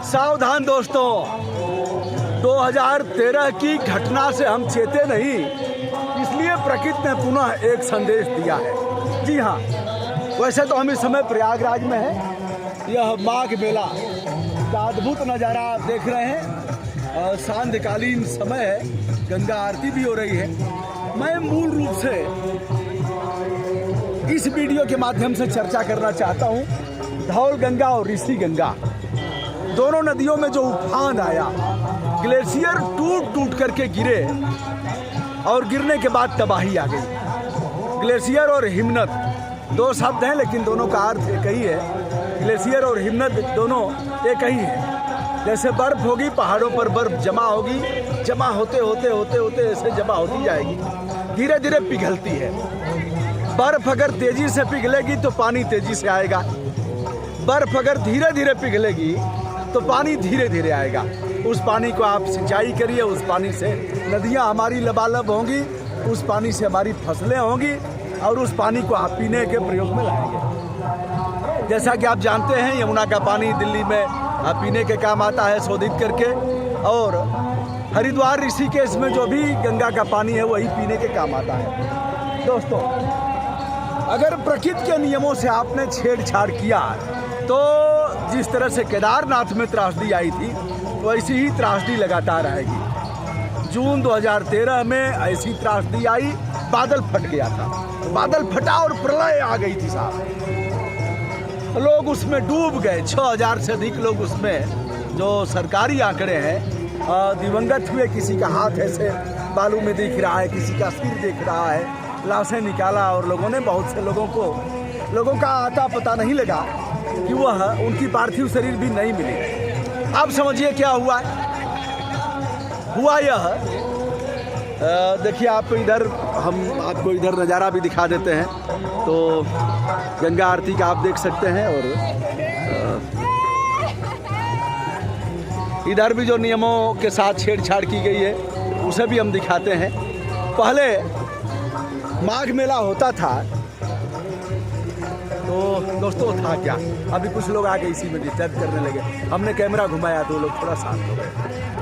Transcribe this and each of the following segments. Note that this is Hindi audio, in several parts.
सावधान दोस्तों, 2013 की घटना से हम चेते नहीं, इसलिए प्रकृति ने पुनः एक संदेश दिया है। जी हाँ, वैसे तो हम इस समय प्रयागराज में हैं। यह माघ मेला का अद्भुत नज़ारा आप देख रहे हैं। सांध्यकालीन समय है, गंगा आरती भी हो रही है। मैं मूल रूप से इस वीडियो के माध्यम से चर्चा करना चाहता हूँ धौल गंगा और ऋषि गंगा, दोनों नदियों में जो उफान आया, ग्लेशियर टूट टूट करके गिरे और गिरने के बाद तबाही आ गई। ग्लेशियर और हिमनद दो शब्द हैं, लेकिन दोनों का अर्थ एक ही है। ग्लेशियर और हिमनद दोनों एक ही है। जैसे बर्फ होगी, पहाड़ों पर बर्फ जमा होगी, जमा होते होते होते होते ऐसे जमा होती जाएगी, धीरे धीरे पिघलती है। बर्फ अगर तेजी से पिघलेगी तो पानी तेजी से आएगा, बर्फ अगर धीरे धीरे पिघलेगी तो पानी धीरे धीरे आएगा। उस पानी को आप सिंचाई करिए, उस पानी से नदियाँ हमारी लबालब होंगी, उस पानी से हमारी फसलें होंगी और उस पानी को आप पीने के प्रयोग में लाएंगे। जैसा कि आप जानते हैं, यमुना का पानी दिल्ली में पीने के काम आता है शोधित करके, और हरिद्वार ऋषिकेश में जो भी गंगा का पानी है वही पीने के काम आता है। दोस्तों, अगर प्रकृति के नियमों से आपने छेड़छाड़ किया तो जिस तरह से केदारनाथ में त्रासदी आई थी वैसी ही त्रासदी लगातार आएगी। जून 2013 में ऐसी त्रासदी आई, बादल फट गया था, बादल फटा और प्रलय आ गई थी साहब। लोग उसमें डूब गए, 6000 से अधिक लोग उसमें, जो सरकारी आंकड़े हैं, दिवंगत हुए। किसी का हाथ ऐसे बालू में दिख रहा है, किसी का सिर दिख रहा है, लाशें निकाला और लोगों ने, बहुत से लोगों का आता पता नहीं लगा कि वह उनकी पार्थिव शरीर भी नहीं मिली। अब समझिए क्या हुआ यह। देखिए आप इधर, हम आपको इधर नज़ारा भी दिखा देते हैं, तो गंगा आरती का आप देख सकते हैं, और इधर भी जो नियमों के साथ छेड़छाड़ की गई है उसे भी हम दिखाते हैं। पहले माघ मेला होता था तो दोस्तों था क्या, अभी कुछ लोग आके इसी में डिस्टर्ब करने लगे। हमने कैमरा घुमाया तो लोग थोड़ा शांत हो गए।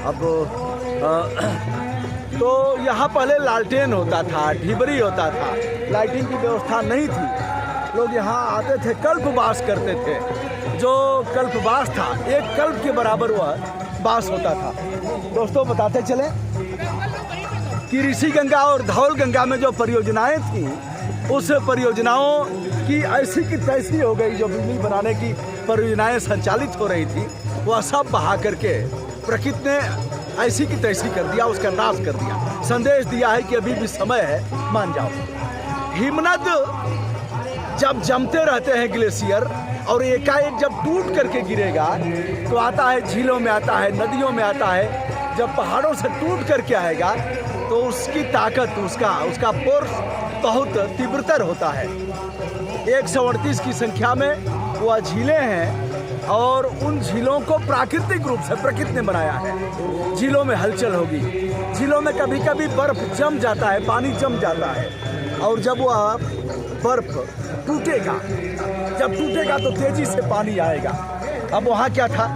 अब तो यहाँ पहले लालटेन होता था, ढिबरी होता था, लाइटिंग की व्यवस्था नहीं थी। लोग यहाँ आते थे, कल्पवास करते थे। जो कल्पवास था, एक कल्प के बराबर वह वास होता था। दोस्तों, बताते चले कि ऋषि गंगा और धौल गंगा में जो परियोजनाएं थी, उस परियोजनाओं की ऐसी की तैसी हो गई। जो बिजली बनाने की परियोजनाएं संचालित हो रही थी, वह सब बहा करके प्रकृति ने ऐसी की तैसी कर दिया, उसका नाश कर दिया। संदेश दिया है कि अभी भी समय है, मान जाओ। हिमनद जब जमते रहते हैं ग्लेशियर, और एकाएक जब टूट करके गिरेगा तो आता है झीलों में, आता है नदियों में, आता है जब पहाड़ों से टूट करके आएगा तो उसकी ताकत, उसका फोर्स बहुत तीव्रतर होता है। 138 की संख्या में वह झीलें हैं, और उन झीलों को प्राकृतिक रूप से प्रकृति ने बनाया है। झीलों में हलचल होगी, झीलों में कभी कभी बर्फ जम जाता है, पानी जम जाता है, और जब वह बर्फ टूटेगा, जब टूटेगा तो तेजी से पानी आएगा। अब वहाँ क्या था,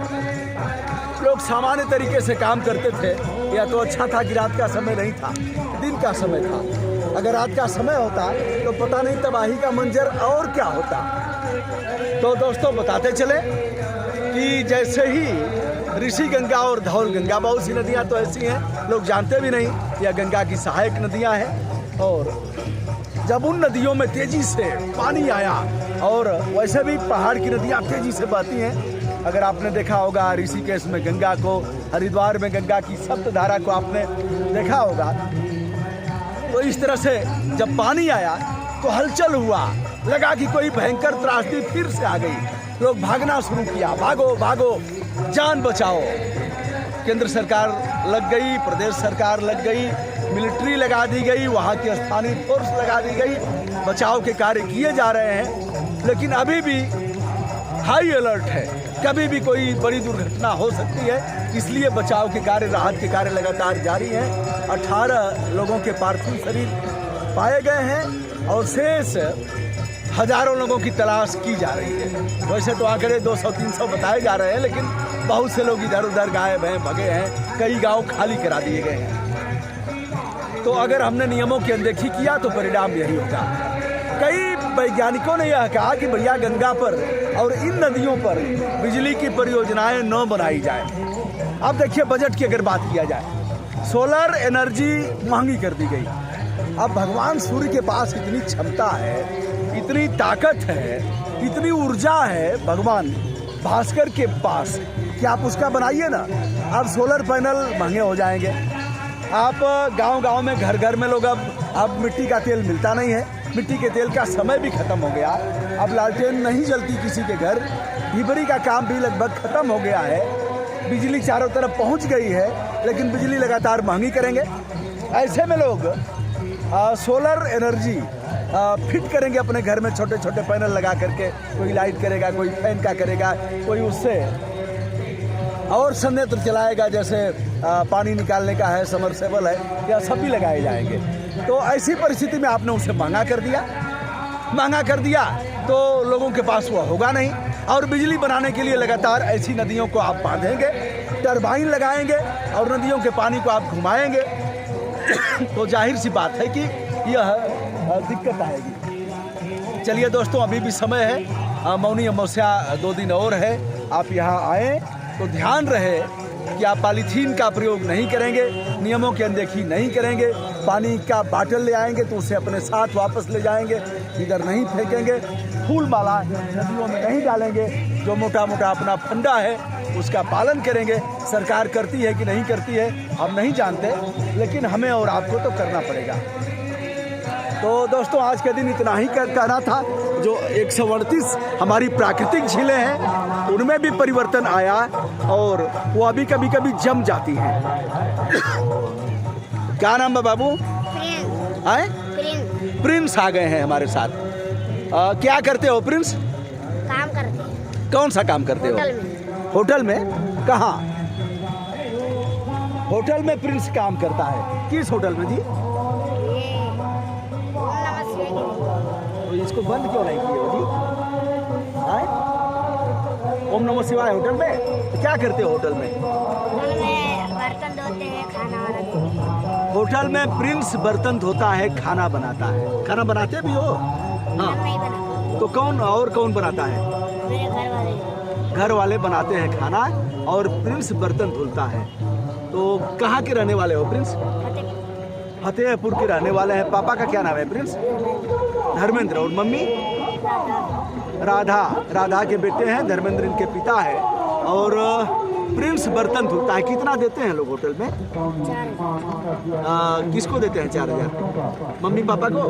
लोग सामान्य तरीके से काम करते थे। या तो अच्छा था कि रात का समय नहीं था, दिन का समय था। अगर रात का समय होता तो पता नहीं तबाही का मंजर और क्या होता। तो दोस्तों, बताते चले कि जैसे ही ऋषि गंगा और धौल गंगा, बहुत सी नदियाँ तो ऐसी हैं लोग जानते भी नहीं, यह गंगा की सहायक नदियाँ हैं। और जब उन नदियों में तेजी से पानी आया, और वैसे भी पहाड़ की नदियाँ तेजी से बहती हैं। अगर आपने देखा होगा ऋषिकेश में गंगा को, हरिद्वार में गंगा की सप्तधारा को आपने देखा होगा। तो इस तरह से जब पानी आया तो हलचल हुआ, लगा कि कोई भयंकर त्रासदी फिर से आ गई। लोग भागना शुरू किया, भागो भागो, जान बचाओ। केंद्र सरकार लग गई, प्रदेश सरकार लग गई, मिलिट्री लगा दी गई, वहाँ की स्थानीय फोर्स लगा दी गई, बचाव के कार्य किए जा रहे हैं। लेकिन अभी भी हाई अलर्ट है, कभी भी कोई बड़ी दुर्घटना हो सकती है, इसलिए बचाव के कार्य, राहत के कार्य लगातार जारी हैं। 18 लोगों के पार्थिव शरीर पाए गए हैं और शेष हजारों लोगों की तलाश की जा रही है। वैसे तो आंकड़े 200-300 बताए जा रहे हैं, लेकिन बहुत से लोग इधर उधर गायब हैं, भगे हैं, कई गांव खाली करा दिए गए हैं। तो अगर हमने नियमों की अनदेखी किया तो परिणाम यही होगा। कई वैज्ञानिकों ने यह कहा कि भैया गंगा पर और इन नदियों पर बिजली की परियोजनाएं न बनाई जाए। अब देखिए बजट की अगर बात किया जाए, सोलर एनर्जी महंगी कर दी गई। अब भगवान सूर्य के पास इतनी क्षमता है, इतनी ताकत है, इतनी ऊर्जा है भगवान भास्कर के पास कि आप उसका बनाइए ना। अब सोलर पैनल महंगे हो जाएंगे। आप गांव-गांव में घर घर में लोग अब मिट्टी का तेल मिलता नहीं है, मिट्टी के तेल का समय भी खत्म हो गया। अब लालटेन नहीं जलती किसी के घर, ढिबरी का काम भी लगभग खत्म हो गया है। बिजली चारों तरफ पहुंच गई है, लेकिन बिजली लगातार महंगी करेंगे। ऐसे में लोग सोलर एनर्जी फिट करेंगे अपने घर में, छोटे छोटे पैनल लगा करके। कोई लाइट करेगा, कोई फैन का करेगा, कोई उससे और संयंत्र चलाएगा, जैसे पानी निकालने का है, समरसेबल है, या सभी लगाए जाएंगे। तो ऐसी परिस्थिति में आपने उसे महंगा कर दिया तो लोगों के पास वो होगा नहीं। और बिजली बनाने के लिए लगातार ऐसी नदियों को आप बांधेंगे, टरबाइन लगाएंगे और नदियों के पानी को आप घुमाएंगे तो जाहिर सी बात है कि यह दिक्कत आएगी। चलिए दोस्तों, अभी भी समय है, मौनी अमावस्या 2 दिन और है। आप यहाँ आएँ तो ध्यान रहे कि आप पॉलीथीन का प्रयोग नहीं करेंगे, नियमों की अनदेखी नहीं करेंगे। पानी का बाटल ले आएंगे तो उसे अपने साथ वापस ले जाएंगे, इधर नहीं फेंकेंगे। फूल माला नदियों में नहीं डालेंगे। जो मोटा मोटा अपना फंडा है उसका पालन करेंगे। सरकार करती है कि नहीं करती है हम नहीं जानते, लेकिन हमें और आपको तो करना पड़ेगा। तो दोस्तों, आज के दिन इतना ही कहना था। जो 138 हमारी प्राकृतिक झीलें हैं उनमें भी परिवर्तन आया और वो अभी कभी कभी जम जाती हैं। क्या नाम है बाबू? प्रिंस आ गए हैं हमारे साथ। क्या करते हो प्रिंस? काम करते हैं। कौन सा काम करते हो? होटल में। कहाँ? होटल में प्रिंस काम करता है। किस होटल में जी? तो इसको बंद क्यों नहीं किए हो जी? ओम नमः शिवाय होटल में। तो क्या करते हो होटल में? बर्तन धोते हैं, खाना बनाते हैं। होटल में प्रिंस बर्तन धोता है, खाना बनाता है। खाना बनाते भी हो? हाँ। नहीं बनाते। तो कौन बनाता है? मेरे घर वाले। घर वाले बनाते हैं खाना और प्रिंस बर्तन धुलता है। तो कहाँ के रहने वाले हो प्रिंस? फतेहपुर के रहने वाले हैं। पापा का क्या नाम है प्रिंस? धर्मेंद्र। और मम्मी? राधा के बेटे हैं, धर्मेंद्र इनके पिता है। और प्रिंस बर्तन धुलता है। कितना देते हैं लोग होटल में? 4,000। किसको देते हैं 4,000? मम्मी पापा को?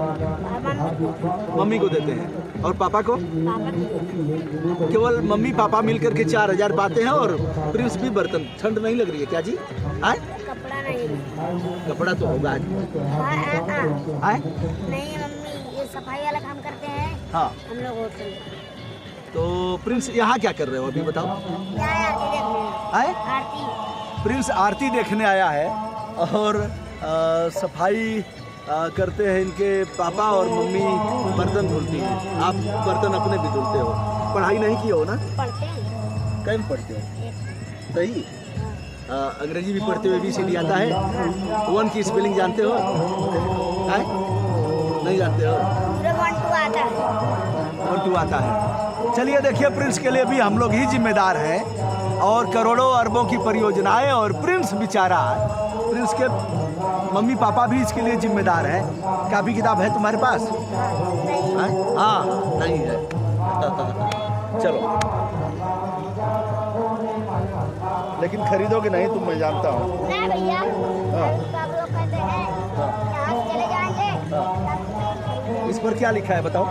मम्मी को देते हैं। और पापा को? केवल मम्मी पापा मिलकर के 4,000 पाते हैं और प्रिंस भी बर्तन। ठंड नहीं लग रही है क्या जी? आए? कपड़ा नहीं। कपड़ा तो होगा आज। आए? नहीं मम्मी, ये सफाई वाला काम करते हैं। हाँ। हम लोग होटल में। तो प्रिंस यहाँ क्या कर रहे हो अभी बताओ? आरती देखने आए? आरती। प्रिंस आरती देखने आया है और सफाई करते हैं इनके पापा और मम्मी बर्तन धुलती हैं। आप बर्तन अपने भी धुलते हो। पढ़ाई नहीं की हो ना? पढ़ते हैं। कहीं पढ़ते हो? सही। अंग्रेजी भी पढ़ते हुए ABCD आता है? 1 की स्पेलिंग जानते हो? आए? नहीं जानते हो? 1 आता है। 1 आता है। चलिए देखिए, प्रिंस के लिए भी हम लोग ही जिम्मेदार हैं और करोड़ों अरबों की परियोजनाएं। और प्रिंस बेचारा, प्रिंस के मम्मी पापा भी इसके लिए जिम्मेदार हैं। कापी किताब है तुम्हारे पास? हाँ, नहीं है। चलो, लेकिन खरीदोगे नहीं तुम, मैं जानता हूँ। नहीं भैया, आप लोग कहते हैं यहाँ से चले जाएंगे। इस पर क्या लिखा है बताओ?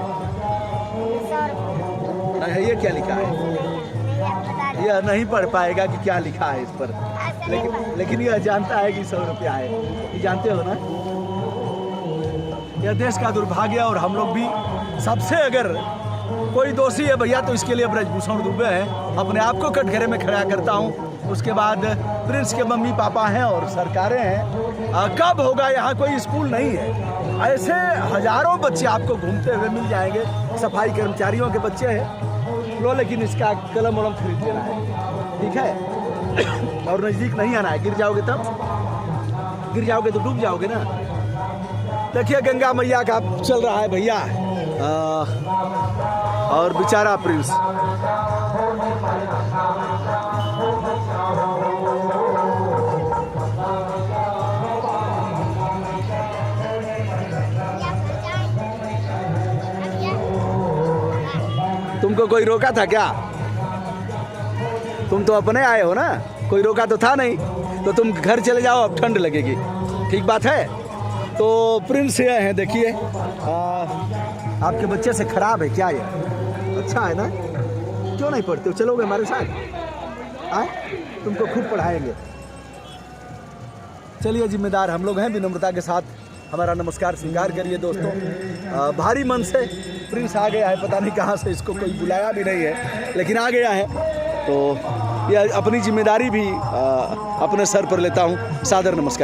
नहीं, ये क्या लिखा है? यह नहीं पढ़ पाएगा कि क्या लिखा है इस पर, लेकिन यह जानता है कि 100 रुपया है। ये जानते हो ना? यह देश का दुर्भाग्य। और हम लोग भी सबसे, अगर कोई दोषी है भैया तो इसके लिए ब्रजभूषण दुबे है। अपने आप को कटघरे में खड़ा करता हूँ। उसके बाद प्रिंस के मम्मी पापा हैं और सरकारें हैं। कब होगा? यहाँ कोई स्कूल नहीं है। ऐसे हजारों बच्चे आपको घूमते हुए मिल जाएंगे। सफाई कर्मचारियों के बच्चे हैं लो, लेकिन इसका कलम वलम खरीद लेना है। ठीक है। और नज़दीक नहीं आना है, गिर जाओगे तो डूब जाओगे ना। देखिए गंगा मैया का चल रहा है भैया, और बेचारा प्रिंस। तुमको कोई रोका था क्या? तुम तो अपने आए हो ना, कोई रोका तो था नहीं। तो तुम घर चले जाओ, अब ठंड लगेगी, ठीक बात है। तो प्रिंस ये हैं, देखिए आपके बच्चे से खराब है क्या ये? अच्छा है ना, क्यों नहीं पढ़ते हो? चलोगे हमारे साथ? आए, तुमको खूब पढ़ाएंगे। चलिए, जिम्मेदार हम लोग हैं, विनम्रता के साथ हमारा नमस्कार स्वीकार करिए दोस्तों। भारी मन से प्रिंस आ गया है, पता नहीं कहाँ से, इसको कोई बुलाया भी नहीं है, लेकिन आ गया है। तो यह अपनी जिम्मेदारी भी अपने सर पर लेता हूँ। सादर नमस्कार।